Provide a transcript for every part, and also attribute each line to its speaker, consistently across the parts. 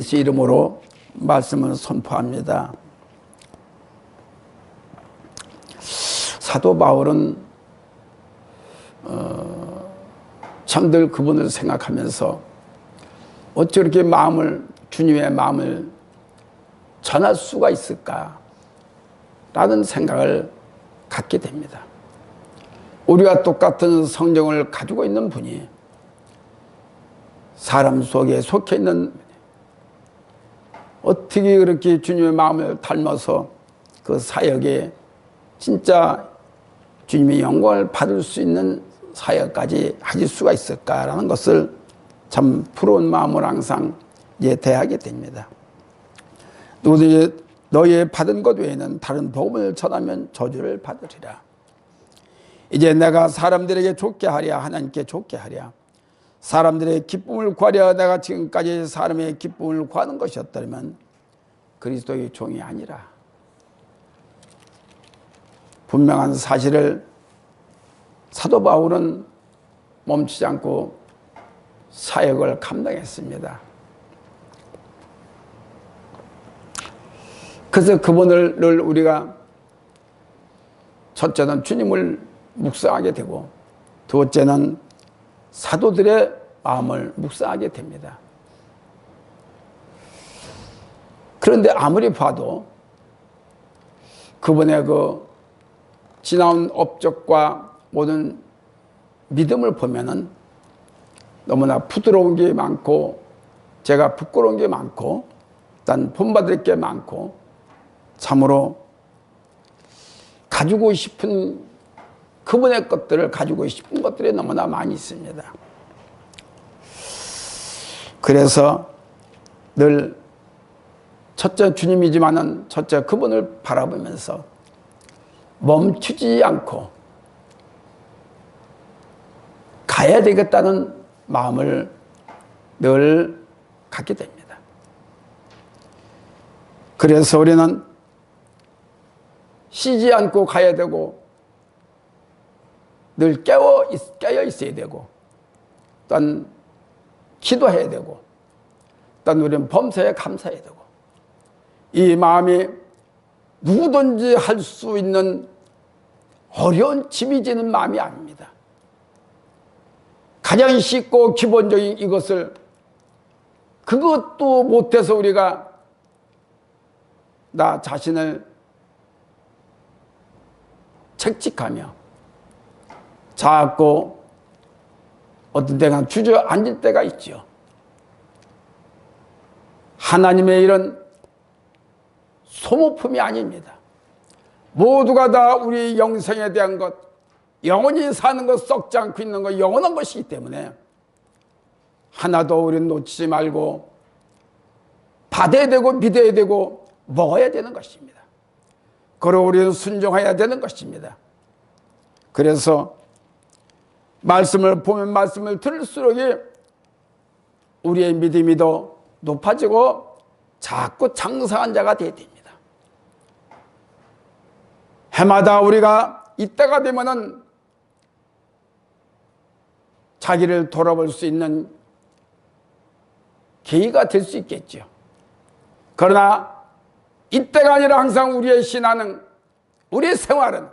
Speaker 1: 예수 이름으로 말씀을 선포합니다. 사도 바울은 참들 그분을 생각하면서 어찌 이렇게 주님의 마음을 전할 수가 있을까 라는 생각을 갖게 됩니다. 우리가 똑같은 성정을 가지고 있는 분이 사람 속에 속해 있는 분이 어떻게 그렇게 주님의 마음을 닮아서 그 사역에 진짜 주님의 영광을 받을 수 있는 사역까지 하실 수가 있을까라는 것을 참 부러운 마음으로 항상 대하게 됩니다. 너희 받은 것 외에는 다른 복음을 전하면 저주를 받으리라. 이제 내가 사람들에게 좋게 하랴 하나님께 좋게 하랴 사람들의 기쁨을 구하랴 내가 지금까지 사람의 기쁨을 구하는 것이었다면 그리스도의 종이 아니라. 분명한 사실을 사도 바울은 멈추지 않고 사역을 감당했습니다. 그래서 그분을 늘 우리가 첫째는 주님을 묵상하게 되고 둘째는 사도들의 마음을 묵상하게 됩니다. 그런데 아무리 봐도 그분의 그 지나온 업적과 모든 믿음을 보면은 너무나 부드러운 게 많고 제가 부끄러운 게 많고 일단 본받을 게 많고 참으로 가지고 싶은 그분의 것들을 가지고 싶은 것들이 너무나 많이 있습니다. 그래서 늘 첫째 주님이지만은 첫째 그분을 바라보면서 멈추지 않고 가야 되겠다는 마음을 늘 갖게 됩니다. 그래서 우리는 쉬지 않고 가야 되고 늘 깨어 있어야 되고 또한 기도해야 되고 또한 우리는 범사에 감사해야 되고 이 마음이 누구든지 할 수 있는 어려운 짐이 지는 마음이 아닙니다. 가장 쉽고 기본적인 이것을 그것도 못해서 우리가 나 자신을 책직하며 자꾸 어떤 때가 주저앉을 때가 있죠. 하나님의 일은 소모품이 아닙니다. 모두가 다 우리 영생에 대한 것, 영원히 사는 것, 썩지 않고 있는 것, 영원한 것이기 때문에 하나도 우리는 놓치지 말고 받아야 되고 믿어야 되고 먹어야 되는 것입니다. 그리고 우리는 순종해야 되는 것입니다. 그래서 말씀을 보면 말씀을 들을수록 우리의 믿음이 더 높아지고 자꾸 장성한 자가 되어야 됩니다. 해마다 우리가 이때가 되면은 자기를 돌아볼 수 있는 계기가 될 수 있겠죠. 그러나 이때가 아니라 항상 우리의 신앙은, 우리의 생활은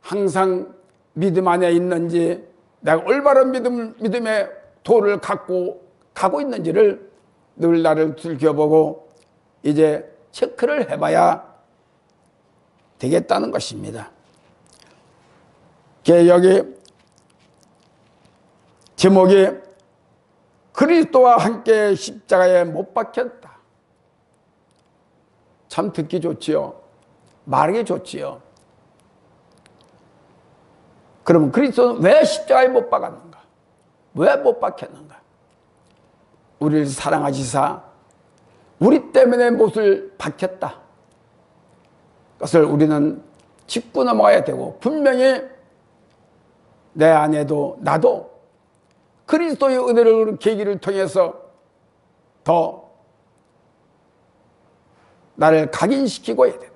Speaker 1: 항상 믿음 안에 있는지 내가 올바른 믿음의 도를 갖고 가고 있는지를 늘 나를 들켜보고 이제 체크를 해봐야 되겠다는 것입니다. 여기 제목이 그리스도와 함께 십자가에 못 박혔다. 참 듣기 좋지요. 말하기 좋지요. 그러면 그리스도는 왜 십자가에 못 박았는가? 왜 못 박혔는가? 우리를 사랑하시사 우리 때문에 못을 박혔다. 그것을 우리는 짚고 넘어가야 되고 분명히 내 안에도 나도 그리스도의 은혜를 계기를 통해서 더 나를 각인시키고 해야 돼.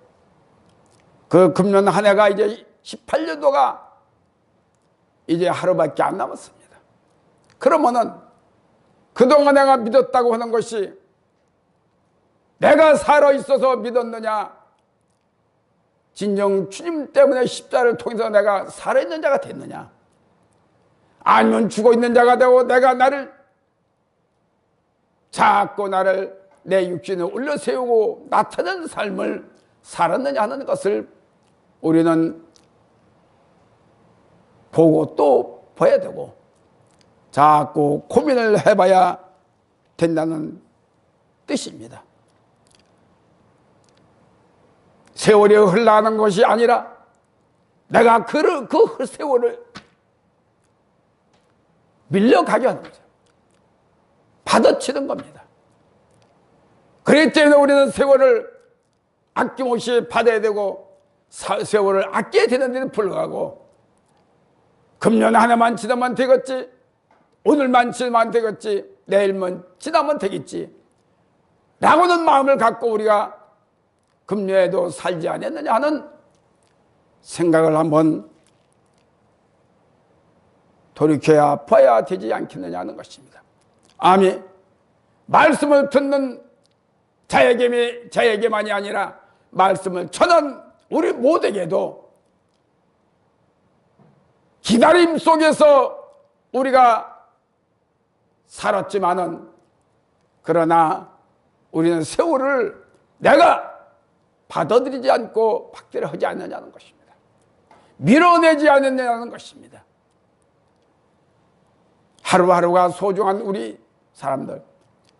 Speaker 1: 그 금년 한 해가 이제 18년도가 이제 하루밖에 안 남았습니다. 그러면은 그동안 내가 믿었다고 하는 것이 내가 살아있어서 믿었느냐? 진정 주님 때문에 십자가를 통해서 내가 살아있는 자가 됐느냐? 아니면 죽어있는 자가 되고 내가 나를 자꾸 나를 내 육신을 올려세우고 나타낸 삶을 살았느냐 하는 것을 우리는 보고 또 봐야 되고 자꾸 고민을 해봐야 된다는 뜻입니다. 세월이 흘러가는 것이 아니라 내가 그 세월을 밀려가게 하는 거죠. 받아치는 겁니다. 그렇기 때문에 우리는 세월을 아낌없이 받아야 되고 세월을 아껴야 되는 데는 불구하고 금년 하나만 지나면 되겠지, 오늘만 지나면 되겠지, 내일만 지나면 되겠지 라고는 마음을 갖고 우리가 금년에도 살지 않았느냐 하는 생각을 한번 돌이켜야 봐야 되지 않겠느냐 하는 것입니다. 아멘. 말씀을 듣는 자에게만이 아니라 말씀을 전한 우리 모두에게도 기다림 속에서 우리가 살았지만은 그러나 우리는 세월을 내가 받아들이지 않고 박대를 하지 않느냐는 것입니다. 밀어내지 않느냐는 것입니다. 하루하루가 소중한 우리 사람들,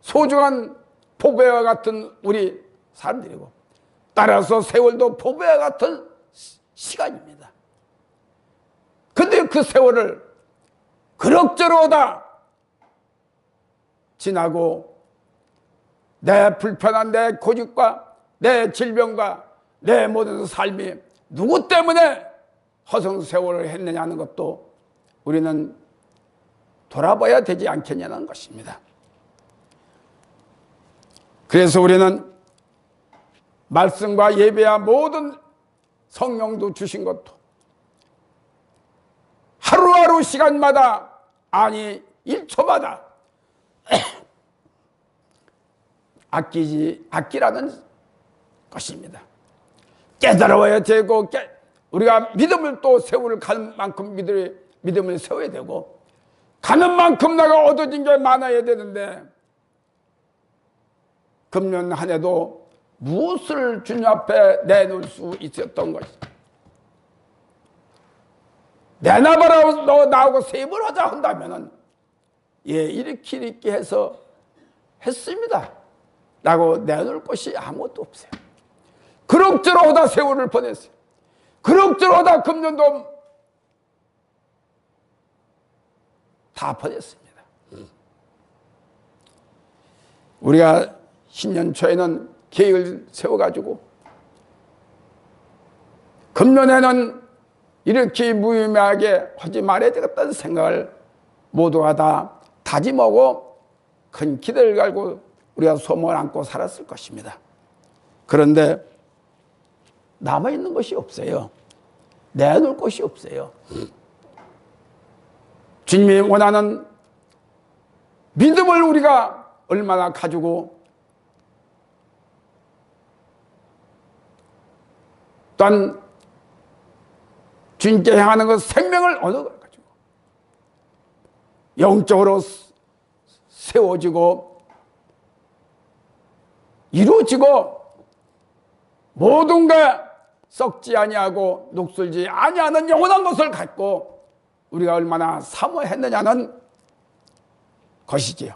Speaker 1: 소중한 보배와 같은 우리 사람들이고 따라서 세월도 보배와 같은 시간입니다. 근데 그 세월을 그럭저럭 지나고 내 불편한 내 고집과 내 질병과 내 모든 삶이 누구 때문에 허송세월을 했느냐는 것도 우리는 돌아봐야 되지 않겠냐는 것입니다. 그래서 우리는 말씀과 예배와 모든 성령도 주신 것도 하루하루 시간마다 아니 1초마다 아끼라는 것입니다. 깨달아야 되고 우리가 믿음을 또 세월을 가는 만큼 믿음을 세워야 되고 가는 만큼 내가 얻어진 게 많아야 되는데 금년 한 해도 무엇을 주님 앞에 내놓을 수 있었던 것이 내놔봐라 너 나하고 세입을 하자 한다면은 예 이렇게 해서 했습니다 라고 내놓을 것이 아무것도 없어요. 그럭저럭 하다 세월을 보냈어요. 그럭저럭 하다 금년도 다 보냈습니다. 우리가 신년 초에는 계획을 세워가지고 금년에는 이렇게 무의미하게 하지 말아야 되겠다는 생각을 모두가 다 다짐하고 큰 기대를 갈고 우리가 소망을 안고 살았을 것입니다. 그런데 남아있는 것이 없어요. 내놓을 것이 없어요. 주님이 원하는 믿음을 우리가 얼마나 가지고 또한 주님께 향하는 그 생명을 어느 걸 가지고 영적으로 세워지고 이루어지고 모든 게 썩지 아니하고 녹슬지 아니하는 영원한 것을 갖고 우리가 얼마나 사모했느냐는 것이지요.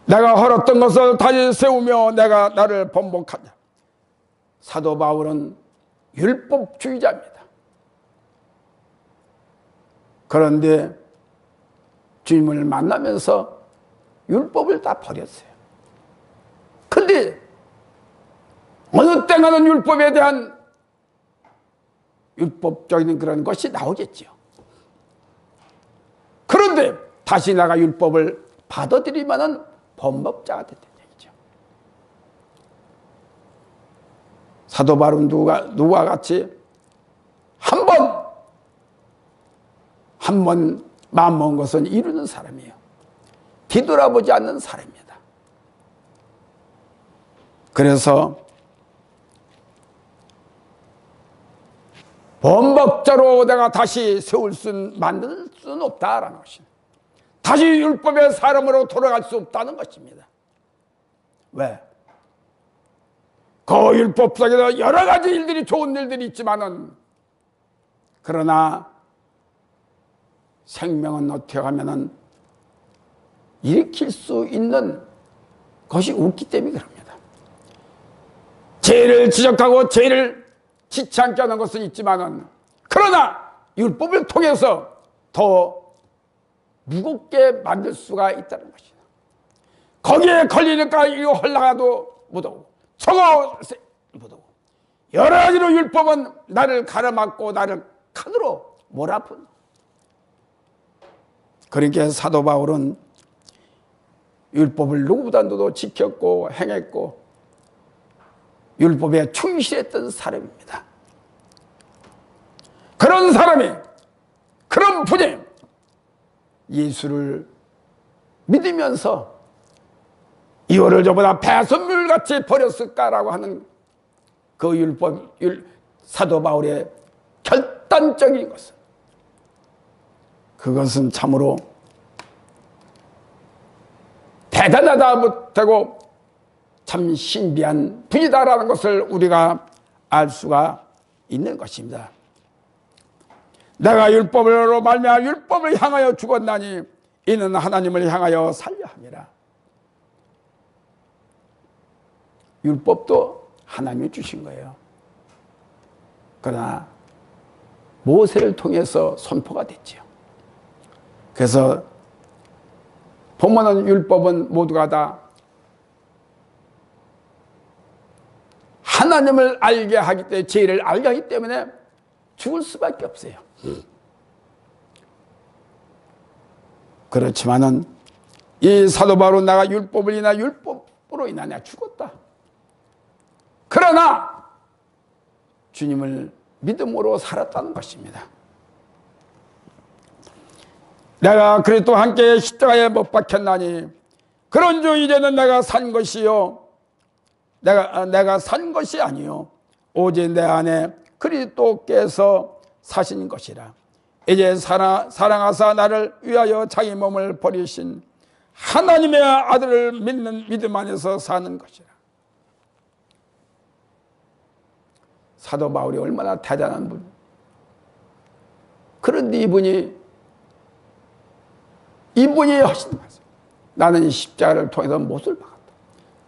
Speaker 1: 내가 헐었던 것을 다시 세우며 내가 나를 번복하자. 사도 바울은 율법주의자입니다. 그런데 주님을 만나면서 율법을 다 버렸어요. 근데 어느 때가는 율법에 대한 율법적인 그런 것이 나오겠죠. 그런데 다시 내가 율법을 받아들이면은 범법자가 됐다는 얘기죠. 사도 바울은 누구와 같이 한 번 마음먹은 것은 이루는 사람이에요. 뒤돌아보지 않는 사람입니다. 그래서 범벅자로 내가 다시 만들 수는 없다라는 것입니다. 다시 율법의 사람으로 돌아갈 수 없다는 것입니다. 왜? 그 율법 속에서 여러 가지 일들이, 좋은 일들이 있지만은, 그러나 생명은 어떻게 하면은 일으킬 수 있는 것이 없기 때문에 그럽니다. 죄를 지적하고 죄를 짓지 않게 하는 것은 있지만은, 그러나 율법을 통해서 더 무겁게 만들 수가 있다는 것이다. 거기에 걸리니까 이거 헐라가도 못하고 저거 못하고 여러 가지로 율법은 나를 가로막고 나를 칼으로 몰아붙는. 그러니까 사도 바울은 율법을 누구보다도 지켰고 행했고 율법에 충실했던 사람입니다. 그런 사람이, 그런 분이 예수를 믿으면서 이거를 저보다 배선물같이 버렸을까라고 하는 그 사도 바울의 결단적인 것은, 그것은 참으로 대단하다 못하고 참 신비한 분이다라는 것을 우리가 알 수가 있는 것입니다. 내가 율법으로 말미암아 율법을 향하여 죽었나니 이는 하나님을 향하여 살려 함이라. 율법도 하나님이 주신 거예요. 그러나 모세를 통해서 선포가 됐지요. 그래서 보면은 율법은 모두가 다 하나님을 알게 하기 때문에, 죄를 알게 하기 때문에 죽을 수밖에 없어요. 그렇지만은 이 사도 바울은 내가 율법을 인하여 율법으로 인하여 내가 죽었다. 그러나 주님을 믿음으로 살았다는 것입니다. 내가 그리스도와 함께 십자가에 못 박혔나니 그런즉 이제는 내가 산 것이요 내가 산 것이 아니요 오직 내 안에 그리스도께서 사신 것이라. 이제 사랑하사 나를 위하여 자기 몸을 버리신 하나님의 아들을 믿는 믿음 안에서 사는 것이라. 사도 바울이 얼마나 대단한 분. 그런데 이분이 하시는 말씀. 나는 십자가를 통해서 못을 박았다.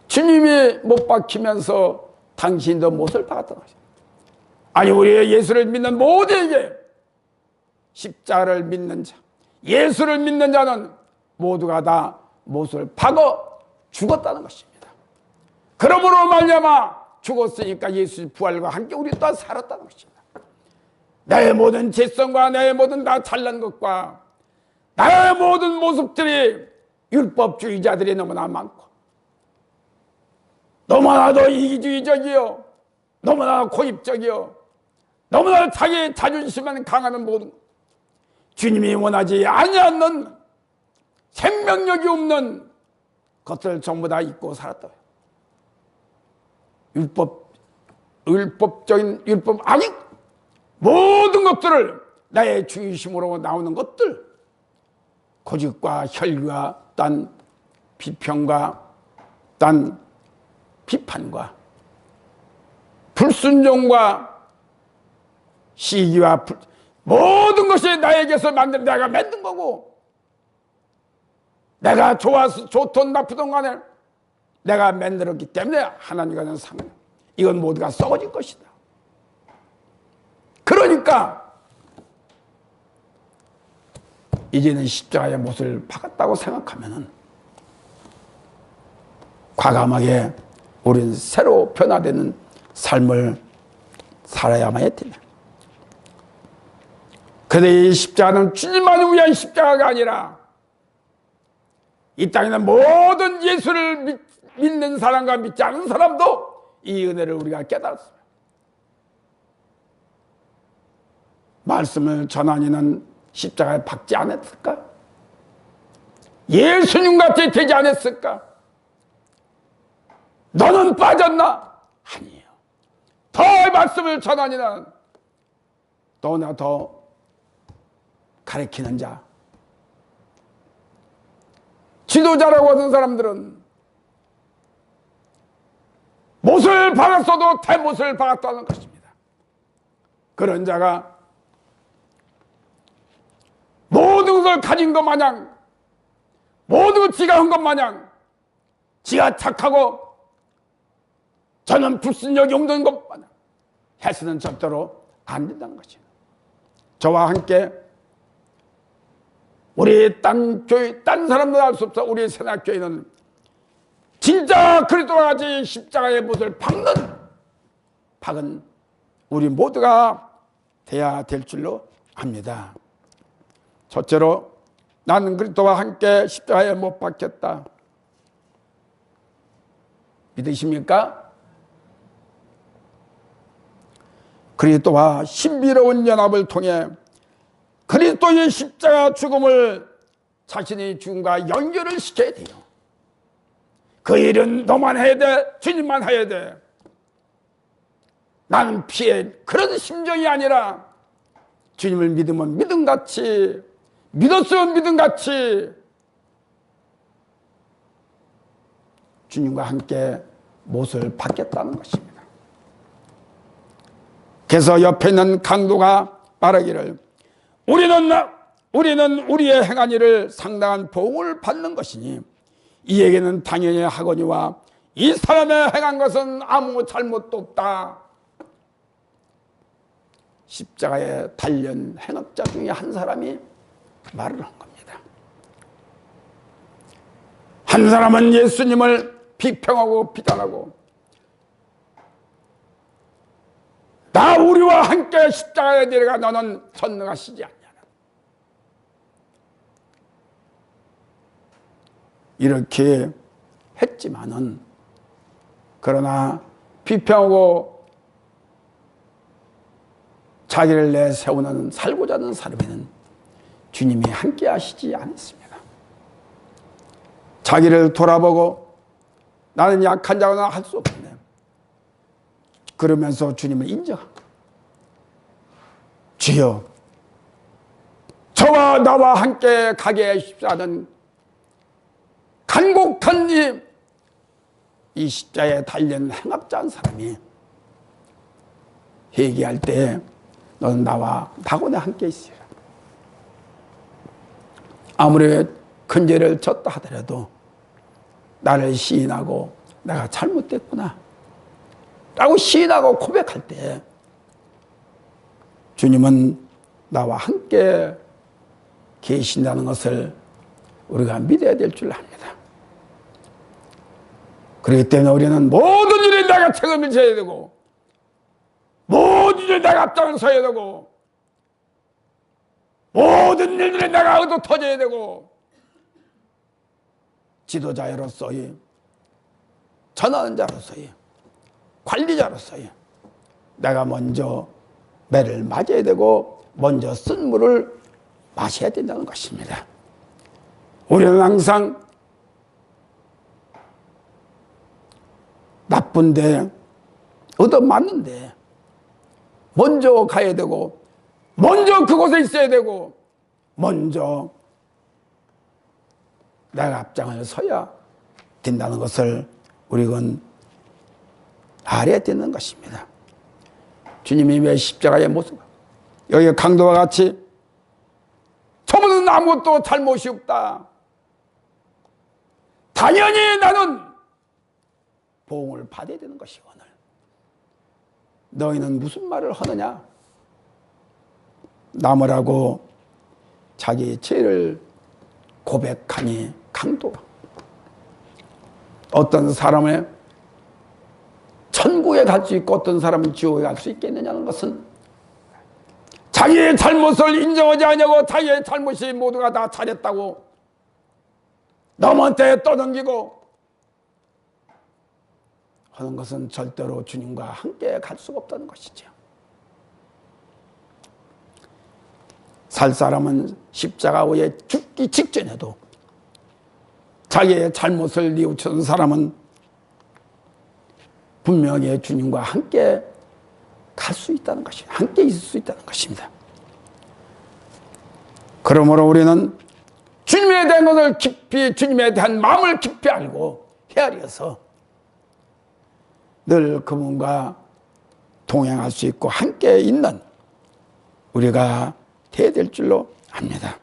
Speaker 1: 주님이 못 박히면서 당신도 못을 박았다는 것입니다. 아니, 우리 예수를 믿는 모두에게 십자가를 믿는 자, 예수를 믿는 자는 모두가 다 못을 박어 죽었다는 것입니다. 그러므로 말미암아 죽었으니까 예수의 부활과 함께 우리 또 살았다는 것입니다. 나의 모든 죄성과 나의 모든 다 잘난 것과 나의 모든 모습들이 율법주의자들이 너무나 많고 너무나도 이기주의적이요, 너무나 고집적이요, 너무나 자기 자존심만 강하는 모든 주님이 원하지 아니하는 생명력이 없는 것들을 전부 다 잊고 살았다. 율법적인 율법 아니 모든 것들을 나의 중심으로 나오는 것들, 고집과 혈기와 딴 비평과 딴 비판과 불순종과 시기와 모든 것이 나에게서 내가 만든 거고, 내가 좋든 나쁘든 간에 내가 만들었기 때문에 하나님과 는 상관, 이건 모두가 썩어질 것이다. 그러니까 이제는 십자가의 못을 박았다고 생각하면은 과감하게 우리는 새로 변화되는 삶을 살아야만 했다. 그런데 이 십자가는 주님만을 위한 십자가가 아니라 이 땅에는 모든 예수를 믿는 사람과 믿지 않은 사람도 이 은혜를 우리가 깨달았습니다. 말씀을 전하니는 십자가에 박지 않았을까? 예수님같이 되지 않았을까? 너는 빠졌나? 아니에요. 더 말씀을 전하니는 너나 더 가르치는 자, 지도자라고 하는 사람들은 못을 박았어도 대못을 박았다는 것입니다. 그런 자가 모든 것을 가진 것 마냥, 모든 것 지가 한 것 마냥, 지가 착하고 저는 불순력이 없는 것 마냥 해서는 절대로 안 된다는 것이에요. 저와 함께 우리 딴 교회, 딴 사람들 알 수 없어. 우리 새낙교회는 진짜 그리스도와 같이 십자가의 못을 박은 우리 모두가 돼야 될 줄로 압니다. 첫째로 나는 그리스도와 함께 십자가에 못 박혔다. 믿으십니까? 그리스도와 신비로운 연합을 통해 그리스도의 십자가 죽음을 자신의 죽음과 연결을 시켜야 돼요. 그 일은 너만 해야 돼. 주님만 해야 돼. 나는 피해 그런 심정이 아니라 주님을 믿으면 믿음같이, 믿었으면 믿음같이 주님과 함께 못을 받겠다는 것입니다. 그래서 옆에 있는 강도가 말하기를 우리는 우리의 행한 일을 상당한 보응을 받는 것이니 이에게는 당연히 하거니와 이 사람의 행한 것은 아무 잘못도 없다. 십자가에 달린 행업자 중에 한 사람이 말을 한 겁니다. 한 사람은 예수님을 비평하고 비난하고 나 우리와 함께 십자가에 내려가 너는 전능하시지 않냐. 이렇게 했지만은 그러나 비평하고 자기를 내세우는 살고자 하는 사람에는 주님이 함께 하시지 않습니다. 자기를 돌아보고 나는 약한 자거나 할 수 없네. 그러면서 주님을 인정한 것. 주여 저와 나와 함께 가게 하십시오 하는 간곡한 이 십자에 달린 행악자 한 사람이 회개할 때 너는 나와 낙원에 함께 있으라. 아무리 큰 죄를 졌다 하더라도 나를 시인하고 내가 잘못됐구나 라고 시인하고 고백할 때 주님은 나와 함께 계신다는 것을 우리가 믿어야 될 줄 압니다. 그렇기 때문에 우리는 모든 일에 내가 책임을 져야 되고 모든 일에 내가 앞장을 서야 되고 모든 일들에 내가 얻어 터져야 되고 지도자로서의 전하는 자로서의 관리자로서의 내가 먼저 매를 맞아야 되고 먼저 쓴 물을 마셔야 된다는 것입니다. 우리는 항상 나쁜데 얻어맞는데 먼저 가야 되고 먼저 그곳에 있어야 되고 먼저 내가 앞장을 서야 된다는 것을 우리는 알아야 되는 것입니다. 주님이 왜 십자가의 모습 여기 강도와 같이 저분은 아무것도 잘못이 없다. 당연히 나는 보응을 받아야 되는 것이 오늘. 너희는 무슨 말을 하느냐? 남으라고 자기 죄를 고백하니 강도가 어떤 사람의 천국에 갈 수 있고 어떤 사람은 지옥에 갈 수 있겠느냐는 것은 자기의 잘못을 인정하지 않냐고 자기의 잘못이 모두가 다 잘했다고 남한테 떠넘기고 하는 것은 절대로 주님과 함께 갈 수가 없다는 것이죠. 살 사람은 십자가 위에 죽기 직전에도 자기의 잘못을 뉘우치는 사람은 분명히 주님과 함께 갈 수 있다는 것입니다. 함께 있을 수 있다는 것입니다. 그러므로 우리는 주님에 대한 것을 깊이, 주님에 대한 마음을 깊이 알고 헤아려서 늘 그분과 동행할 수 있고 함께 있는 우리가 되어야 될 줄로 압니다.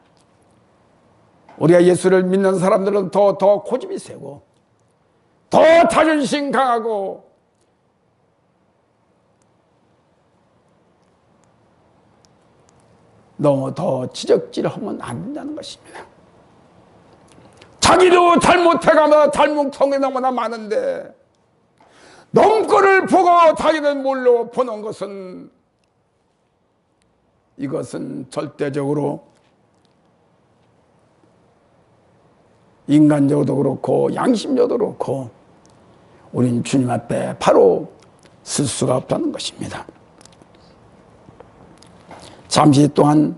Speaker 1: 우리가 예수를 믿는 사람들은 더 고집이 세고 더 자존심 강하고 너무 더 지적질하면 안 된다는 것입니다. 자기도 잘못해가면 잘못한 게 너무나 많은데 넘거를 보고 자기는 몰로 보는 것은 이것은 절대적으로 인간적으로도 그렇고 양심적으로도 그렇고 우린 주님 앞에 바로 쓸 수가 없다는 것입니다. 잠시 동안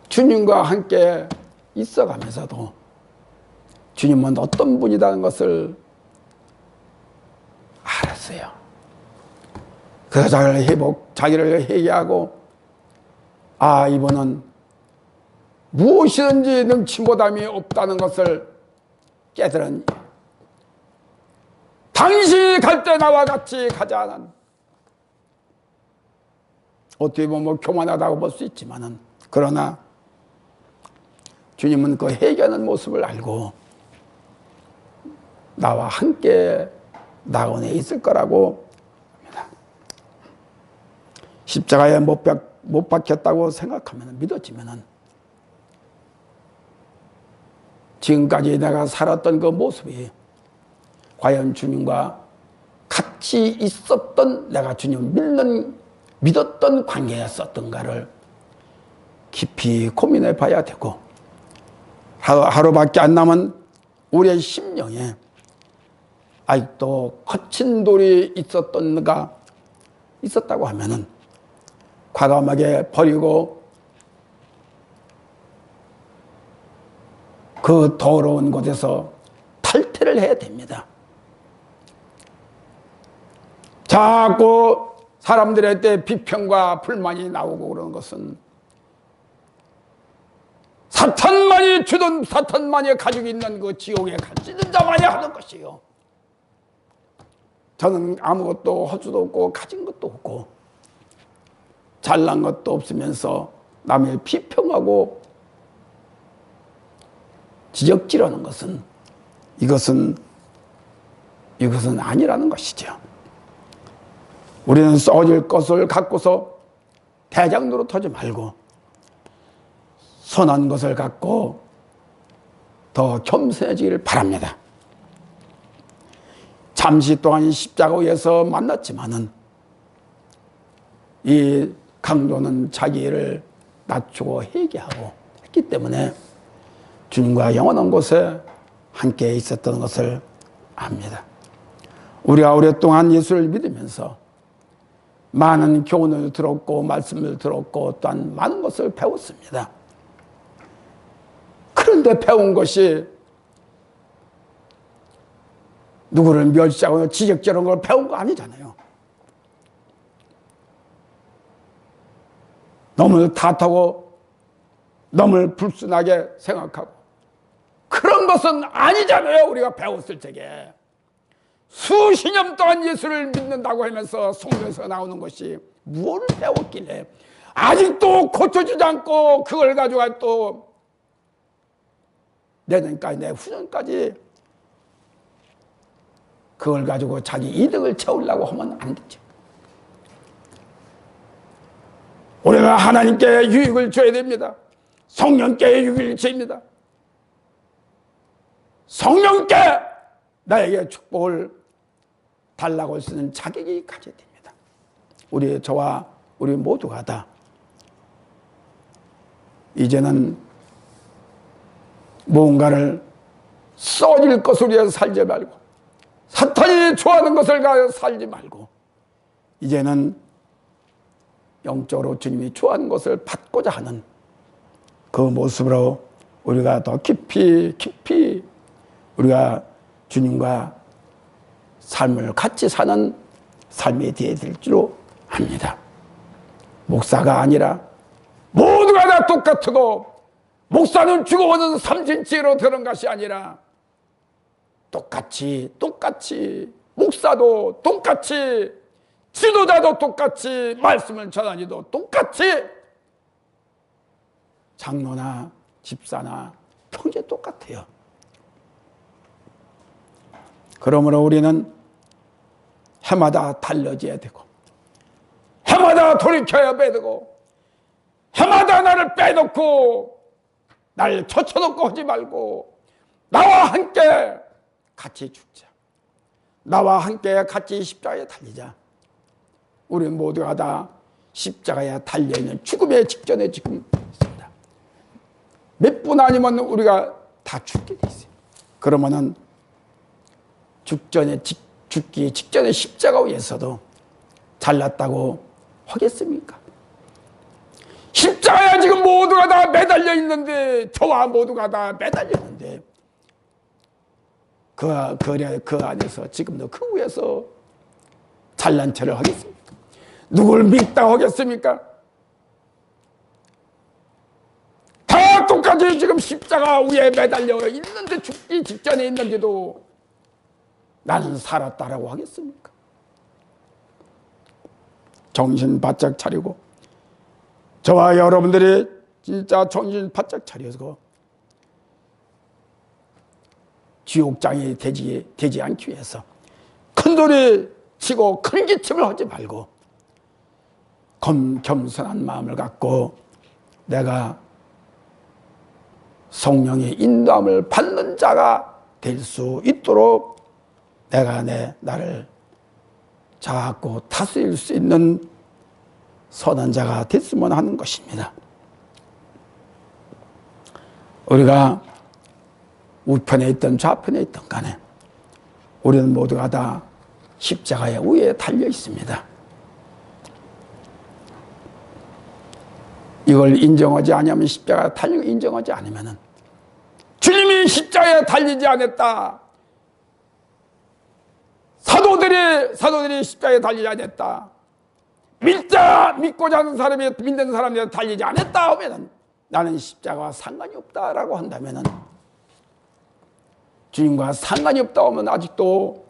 Speaker 1: 주님과 함께 있어가면서도 주님은 어떤 분이라는 것을 알았어요. 그래서 자기를 회개하고 아, 이분은 무엇이든지 능치 못함이 없다는 것을 깨달은 당신이 갈 때 나와 같이 가자는 어떻게 보면 교만하다고 볼 수 있지만은 그러나 주님은 그 회개하는 모습을 알고 나와 함께 낙원에 있을 거라고 합니다. 십자가에 못 박혔다고 생각하면 믿어지면은 지금까지 내가 살았던 그 모습이 과연 주님과 같이 있었던 내가 주님을 믿었던 관계였었던가를 깊이 고민해 봐야 되고 하루밖에 안 남은 우리의 심령에 아직도 거친 돌이 있었다고 하면은 과감하게 버리고 그 더러운 곳에서 탈퇴를 해야 됩니다. 자꾸 사람들한테 비평과 불만이 나오고 그러는 것은 사탄만이 가지고 있는 그 지옥에 갇히는 자만이 하는 것이요. 저는 아무것도 할 수도 없고 가진 것도 없고 잘난 것도 없으면서 남을 비평하고 지적질하는 것은 이것은 아니라는 것이죠. 우리는 써질 것을 갖고서 대장 노릇하지 말고 선한 것을 갖고 더 겸손해지기를 바랍니다. 잠시 동안 십자가 위에서 만났지만은 이 강도는 자기를 낮추고 회개하고 했기 때문에 주님과 영원한 곳에 함께 있었던 것을 압니다. 우리가 오랫동안 예수를 믿으면서 많은 교훈을 들었고 말씀을 들었고 또한 많은 것을 배웠습니다. 그런데 배운 것이 누구를 멸시하고 지적질하는 걸 배운 거 아니잖아요. 너무 탓하고 너무 불순하게 생각하고 그런 것은 아니잖아요. 우리가 배웠을 적에 수십 년 동안 예수를 믿는다고 하면서 성경에서 나오는 것이 무엇을 배웠길래 아직도 고쳐지지 않고 그걸 가지고 또 내년까지 내후년까지 그걸 가지고 자기 이득을 채우려고 하면 안 되죠. 우리가 하나님께 유익을 줘야 됩니다. 성령께 유익을 줘야 성령께 나에게 축복을 달라고 할 수 있는 자격이 가져야 됩니다. 저와 우리 모두가 다 이제는 무언가를 써질 것을 위해서 살지 말고 사탄이 좋아하는 것을 가져 살지 말고 이제는 영적으로 주님이 좋아하는 것을 받고자 하는 그 모습으로 우리가 더 깊이 우리가 주님과 삶을 같이 사는 삶이 되어야 될 줄로 압니다. 목사가 아니라 모두가 다 똑같고, 목사는 죽어오는 삼진치로 들은 것이 아니라 똑같이 목사도 똑같이, 지도자도 똑같이, 말씀을 전하니도 똑같이, 장로나 집사나 형제 똑같아요. 그러므로 우리는 해마다 달라져야 되고, 해마다 돌이켜야 되고, 해마다 나를 빼놓고 나를 젖혀놓고 하지 말고 나와 함께 같이 죽자. 나와 함께 같이 십자가에 달리자. 우리 모두가 다 십자가에 달려있는 죽음의 직전에 지금 있습니다. 몇 분 아니면 우리가 다 죽게 돼 있어요. 그러면은 죽기 직전에 십자가 위에서도 잘났다고 하겠습니까? 십자가에 지금 모두가 다 매달려 있는데, 저와 모두가 다 매달려 있는데, 그 안에서 지금도 그 위에서 잘난 체를 하겠습니까? 누굴 믿다 하겠습니까? 다 똑같이 지금 십자가 위에 매달려 있는데, 죽기 직전에 있는데도 나는 살았다라고 하겠습니까? 정신 바짝 차리고, 저와 여러분들이 진짜 정신 바짝 차려서 지옥장이 되지 않기 위해서 큰 소리 치고 큰 기침을 하지 말고 겸손한 마음을 갖고 내가 성령의 인도함을 받는 자가 될 수 있도록 내가 나를 자꾸 다스릴 수 있는 선한 자가 됐으면 하는 것입니다. 우리가 우편에 있든 좌편에 있든 간에 우리는 모두가 다 십자가의 위에 달려 있습니다. 이걸 인정하지 않으면, 십자가에 달리고 인정하지 않으면 주님이 십자가에 달리지 않았다, 사도들이 십자가에 달리지 않았다, 믿고자 하는 사람이, 믿는 사람이 달리지 않았다 하면 나는 십자가와 상관이 없다라고 한다면, 주님과 상관이 없다 하면 아직도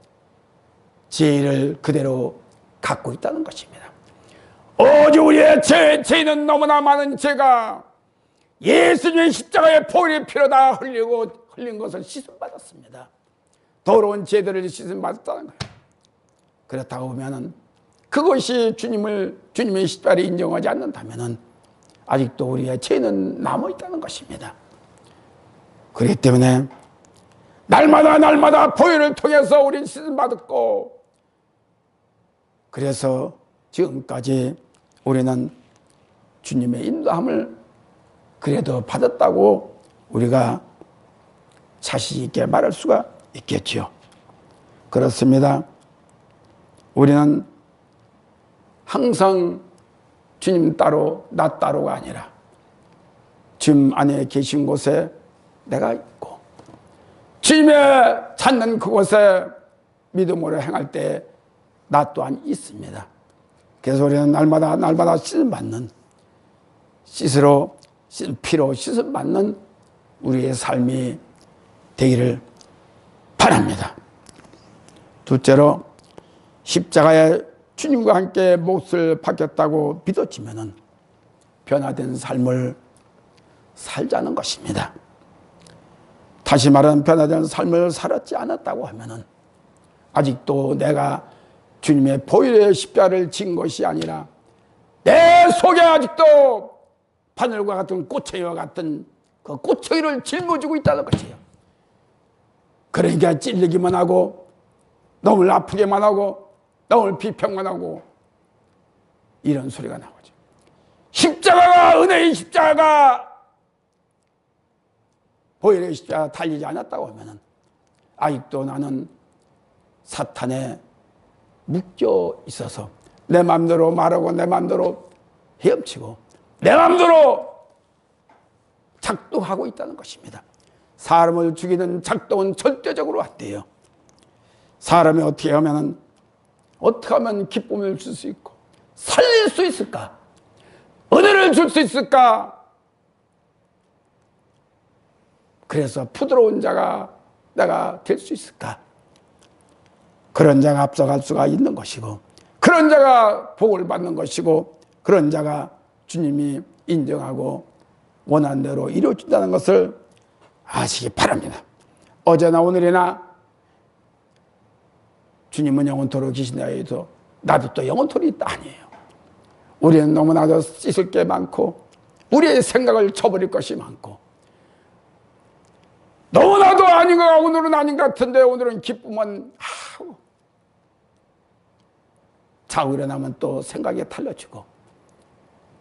Speaker 1: 죄를 그대로 갖고 있다는 것입니다. 오직 우리의 죄는 너무나 많은 죄가 예수님의 십자가의 보혈의 피로 다 흘린 것을 씻음받았습니다. 더러운 죄들을 씻음받았다는 거예요. 그렇다고 보면은 그것이 주님의 십자가를 인정하지 않는다면은 아직도 우리의 죄는 남아있다는 것입니다. 그렇기 때문에 날마다 보혈을 통해서 우리는 씻음받았고, 그래서 지금까지 우리는 주님의 인도함을 그래도 받았다고 우리가 자신 있게 말할 수가 있겠지요. 그렇습니다. 우리는 항상 주님 따로 나 따로가 아니라 주님 안에 계신 곳에 내가 있고, 주님의 찾는 그곳에 믿음으로 행할 때 나 또한 있습니다. 그래서 우리는 날마다 씻음받는, 피로 씻음받는 우리의 삶이 되기를 바랍니다. 둘째로, 십자가에 주님과 함께 몫을 받겠다고 믿어지면은 변화된 삶을 살자는 것입니다. 다시 말하면 변화된 삶을 살았지 않았다고 하면은 아직도 내가 주님의 보혈의 십자가를 진 것이 아니라 내 속에 아직도 바늘과 같은 꼬챙이와 같은 그 꼬챙이를 짊어지고 있다는 것이에요. 그러니까 찔리기만 하고, 너무 아프게만 하고, 너무 비평만 하고, 이런 소리가 나오죠. 십자가가, 은혜의 십자가가, 보혈의 십자가 달리지 않았다고 하면 아직도 나는 사탄에 묶여 있어서 내 마음대로 말하고 내 마음대로 헤엄치고 내 마음대로 작동하고 있다는 것입니다. 사람을 죽이는 작동은 절대적으로 안 돼요. 사람이 어떻게 하면 기쁨을 줄 수 있고 살릴 수 있을까? 은혜를 줄 수 있을까? 그래서 부드러운 자가 내가 될 수 있을까? 그런 자가 앞서갈 수가 있는 것이고, 그런 자가 복을 받는 것이고, 그런 자가 주님이 인정하고 원하는 대로 이루어진다는 것을 아시기 바랍니다. 어제나 오늘이나 주님은 영원토록 계신다 해도 나도 또 영원토록 있다 아니에요. 우리는 너무나도 씻을 게 많고 우리의 생각을 쳐버릴 것이 많고, 너무나도 아닌가, 오늘은 아닌 것 같은데 오늘은 기쁨은 자고 일어나면 또 생각이 달라지고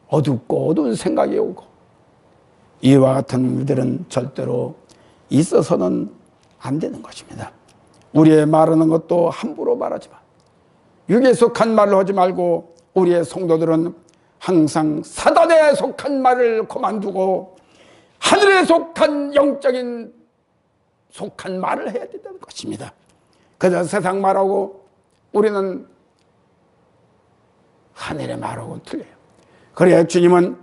Speaker 1: 어둡고 어두운 생각이 오고, 이와 같은 일들은 절대로 있어서는 안 되는 것입니다. 우리의 말하는 것도 함부로 말하지 마. 육에 속한 말을 하지 말고, 우리의 성도들은 항상 사단에 속한 말을 그만두고 하늘에 속한 영적인 속한 말을 해야 된다는 것입니다. 그저 세상 말하고 우리는 하늘의 말하고는 틀려요. 그래야 주님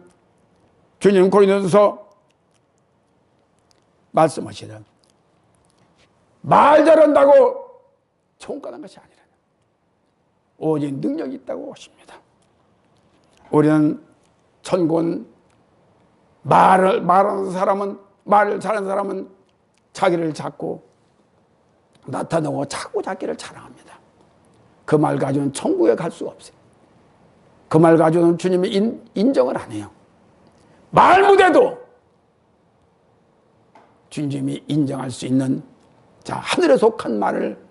Speaker 1: 고린도전서 말씀하시는 말 잘한다고 총괄한 것이 아니라 오직 능력이 있다고 하십니다. 우리는 천군 말을 잘하는 사람은 자기를 자꾸 나타내고 자꾸 자기를 자랑합니다. 그 말 가지고는 천국에 갈 수가 없어요. 그 말 가지고는 주님이 인정을 안 해요. 말 못해도 주님이 인정할 수 있는 하늘에 속한 말을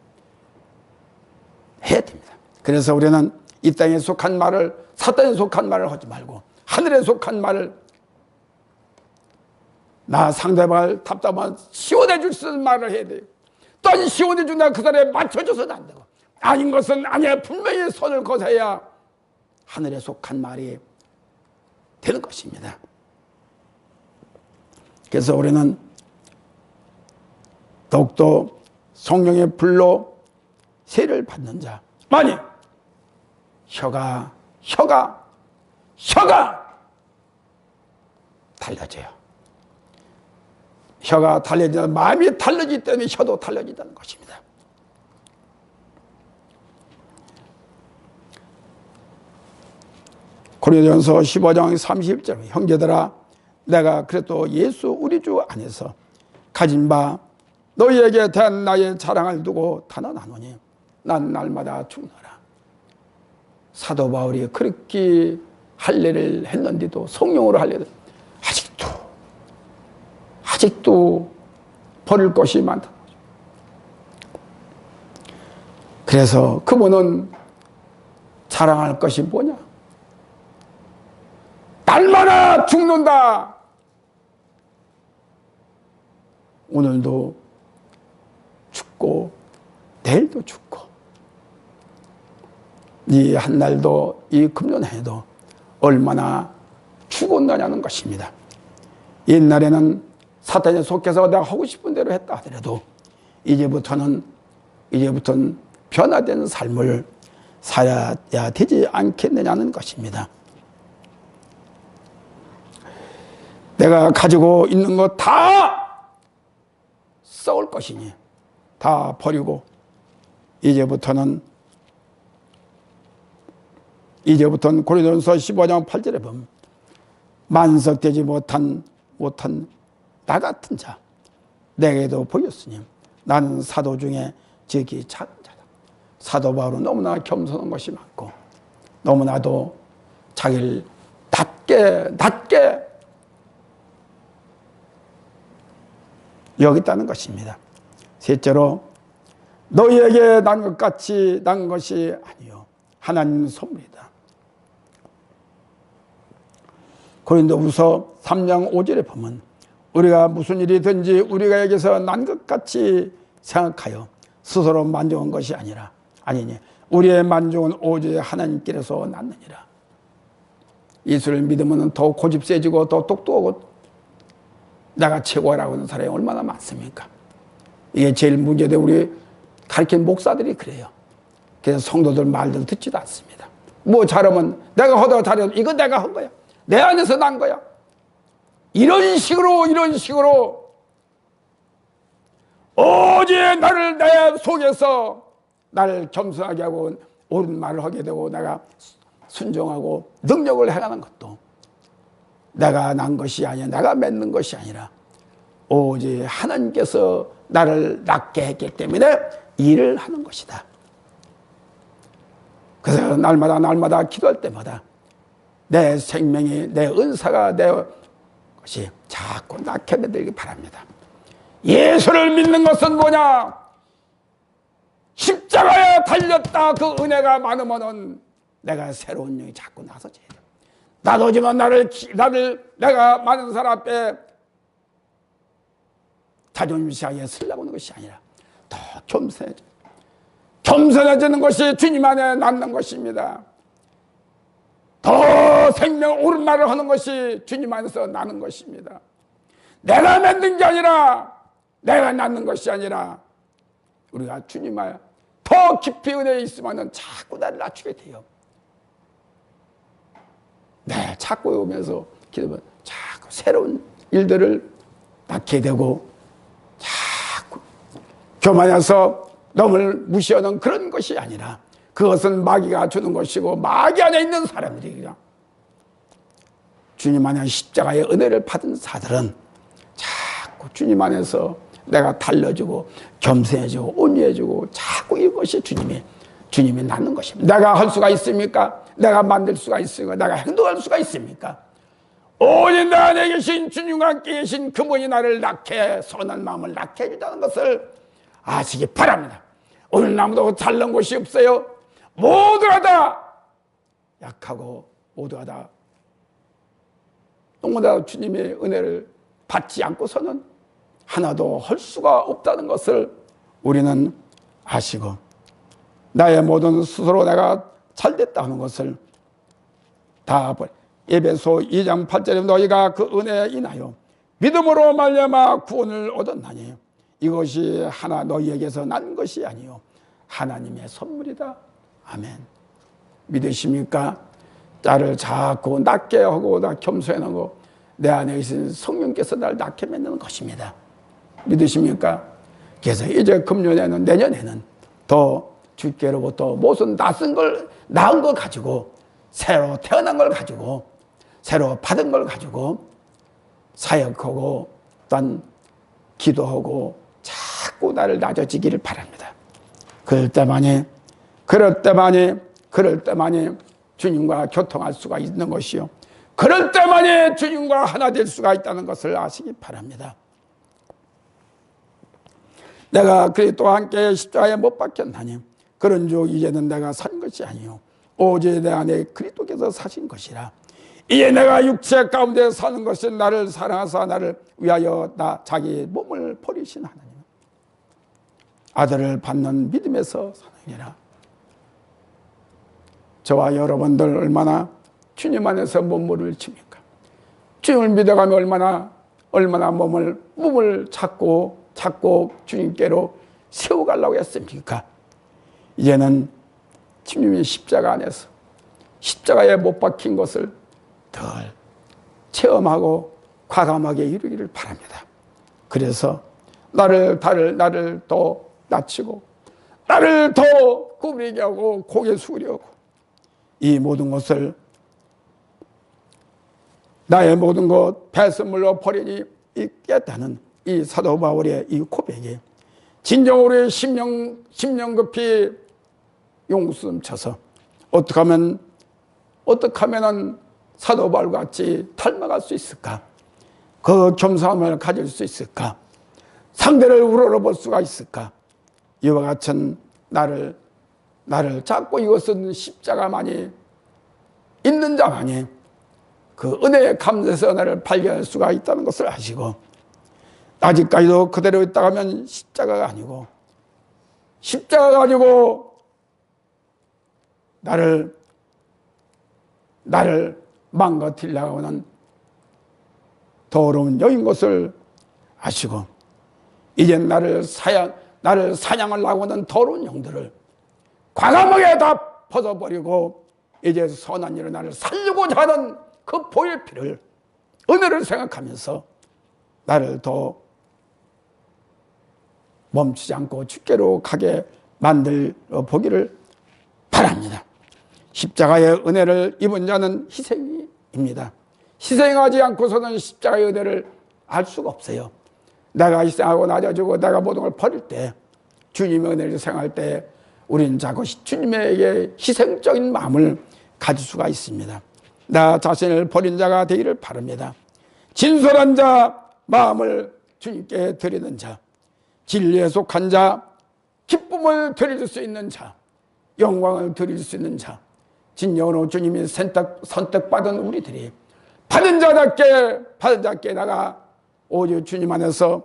Speaker 1: 해야 됩니다. 그래서 우리는 이 땅에 속한 말을, 사탄에 속한 말을 하지 말고 하늘에 속한 말을, 나 상대방을 답답한 시원해 줄 수 있는 말을 해야 돼요. 또 시원해 준다 그 사람에 맞춰줘서는 안 되고, 아닌 것은 아니야 분명히 선을 거서야 하늘에 속한 말이 되는 것입니다. 그래서 우리는 더욱더 성령의 불로 세를 받는 자, 만일 혀가 달라져요. 혀가 달라지면 마음이 달라지기 때문에 혀도 달라진다는 것입니다. 고린도전서 15장 30절, 형제들아 내가 그래도 예수 우리 주 안에서 가진 바 너희에게 대한 나의 자랑을 두고 단언하노니 난 날마다 죽노라. 사도 바울이 그렇게 할례를 했는데도, 성령으로 할례를 아직도 버릴 것이 많다. 그래서 그분은 자랑할 것이 뭐냐? 날마다 죽는다. 오늘도 죽고 내일도 죽고 이 한날도, 이 금년에도 얼마나 죽었느냐는 것입니다. 옛날에는 사탄에 속해서 내가 하고 싶은 대로 했다 하더라도 이제부터는 변화된 삶을 살아야 되지 않겠느냐는 것입니다. 내가 가지고 있는 거 다 썩을 것이니 다 버리고 이제부터는 고린도전서 15장 8절에 보면 만석되지 못한 나 같은 자 내게도 보였으니 나는 사도 중에 지극히 작은 자다. 사도 바울은 너무나 겸손한 것이 많고 너무나도 자기를 낮게 여겼다는 것입니다. 셋째로 너희에게 난 것 같이 난 것이 아니요 하나님 선물이다. 고린도후서 3장 5절에 보면 우리가 무슨 일이든지 우리가에게서 난 것 같이 생각하여 스스로 만족한 것이 아니니 우리의 만족은 오직 하나님께로서 났느니라. 예수를 믿으면 더 고집세지고 더 똑똑하고 내가 최고라고 하는 사람이 얼마나 많습니까? 이게 제일 문제돼. 우리 가르친 목사들이 그래요. 그래서 성도들 말들 듣지도 않습니다. 뭐 잘하면 내가 하다가 잘해도 이거 내가 한 거야. 내 안에서 난 거야. 이런 식으로 오직 나를 내 속에서 나를 겸손하게 하고 옳은 말을 하게 되고 내가 순종하고 능력을 행하는 것도 내가 난 것이 아니라 내가 맺는 것이 아니라 오직 하나님께서 나를 낳게 했기 때문에 일을 하는 것이다. 그래서 날마다 기도할 때마다 내 생명이 내 은사가 내 것이 자꾸 낳게 되길 바랍니다. 예수를 믿는 것은 뭐냐? 십자가에 달렸다. 그 은혜가 많으면은 내가 새로운 영이 자꾸 나서져야 돼. 나도지만 내가 많은 사람 앞에 자존심 상하게 쓰려고 하는 것이 아니라 더 겸손해지는 것이 주님 안에 낳는 것입니다. 더 생명 옳은 말을 하는 것이 주님 안에서 나는 것입니다. 내가 만든 게 아니라 내가 낳는 것이 아니라 우리가 주님 안에 더 깊이 은혜에 있으면 자꾸 나를 낮추게 돼요. 네, 자꾸 오면서 기도하면 자꾸 새로운 일들을 낳게 되고 자꾸 교만해서 너를 무시하는 그런 것이 아니라 그것은 마귀가 주는 것이고 마귀 안에 있는 사람들이 그냥 주님 안에 십자가의 은혜를 받은 자들은 자꾸 주님 안에서 내가 달려주고 겸손해지고 온유해지고 자꾸 이것이 주님이 낳는 것입니다. 내가 할 수가 있습니까? 내가 만들 수가 있습니까? 내가 행동할 수가 있습니까? 오직 내 안에 계신 주님과 함께 계신 그분이 나를 낳게 선한 마음을 낳게 해준다는 것을 아시기 바랍니다. 오늘 아무도 잘난 것이 없어요. 모두가 다 약하고 모두가 다 너무나 주님의 은혜를 받지 않고서는 하나도 할 수가 없다는 것을 우리는 아시고 나의 모든 스스로 내가 잘됐다 하는 것을 다 에베소 2장 8절에 너희가 그 은혜에 인하여 믿음으로 말미암아 구원을 얻었나니 이것이 하나 너희에게서 난 것이 아니요 하나님의 선물이다. 아멘. 믿으십니까? 나를 자꾸 낮게 하고 나 겸손하고 내 안에 계신 성령께서 나를 낮게 만드는 것입니다. 믿으십니까? 그래서 이제 금년에는 내년에는 더 주께로부터 무슨 나은 걸 가지고 새로 태어난 걸 가지고 새로 받은 걸 가지고 사역하고 또한 기도하고 자꾸 나를 낮아지기를 바랍니다. 그럴 때만이 주님과 교통할 수가 있는 것이요. 그럴 때만이 주님과 하나 될 수가 있다는 것을 아시기 바랍니다. 내가 그리스도와 함께 십자가에 못 박혔나니 그런즉 이제는 내가 산 것이 아니요 오직 내 안에 그리스도께서 사신 것이라. 이제 내가 육체 가운데 사는 것은 나를 사랑하사 나를 위하여 자기 몸을 버리신 하나님 아들을 받는 믿음에서 사느니라. 저와 여러분들 얼마나 주님 안에서 몸부림을 칩니까? 주님을 믿어가며 얼마나 몸을 찾고 주님께로 세워가려고 했습니까? 이제는 주님의 십자가 안에서 십자가에 못 박힌 것을 덜 체험하고 과감하게 이루기를 바랍니다. 그래서 나를 더 낮추고 나를 더 구부리게 하고 고개 숙이려고 이 모든 것을 나의 모든 것 배설물로 버리니 있겠다는 이 사도 바울의 이 고백이 진정으로 심령 급히 용숨 쳐서 어떻게 하면은 사도 바울 같이 닮아갈 수 있을까? 그 겸손함을 가질 수 있을까? 상대를 우러러볼 수가 있을까? 이와 같은 나를 잡고 이것은 십자가만이 있는 자만이 그 은혜의 감사에서 나를 발견할 수가 있다는 것을 아시고 아직까지도 그대로 있다 하면 십자가가 아니고 십자가가 아니고 나를 망가뜨리려고 하는 더러운 영인 것을 아시고 이제 나를 사냥을 나오는 더러운 영들을 과감하게 다 벗어버리고 이제 선한 일로 나를 살리고자 하는 그 보혈 피를, 은혜를 생각하면서 나를 더 멈추지 않고 주께로 가게 만들 보기를 바랍니다. 십자가의 은혜를 입은 자는 희생입니다. 희생하지 않고서는 십자가의 은혜를 알 수가 없어요. 내가 희생하고 낮아지고 내가 모든 걸 버릴 때, 주님의 은혜를 생각할 때 우리는 자꾸 주님에게 희생적인 마음을 가질 수가 있습니다. 나 자신을 버린 자가 되기를 바랍니다. 진솔한 자, 마음을 주님께 드리는 자, 진리에 속한 자, 기쁨을 드릴 수 있는 자, 영광을 드릴 수 있는 자, 진정으로 주님이 선택받은 우리들이 받은 자답게 나가 오직 주님 안에서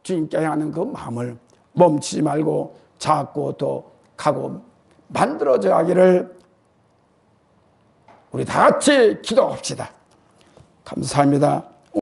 Speaker 1: 주님께 향하는 그 마음을 멈추지 말고 자꾸 또 가고 만들어져 가기를 우리 다 같이 기도합시다. 감사합니다.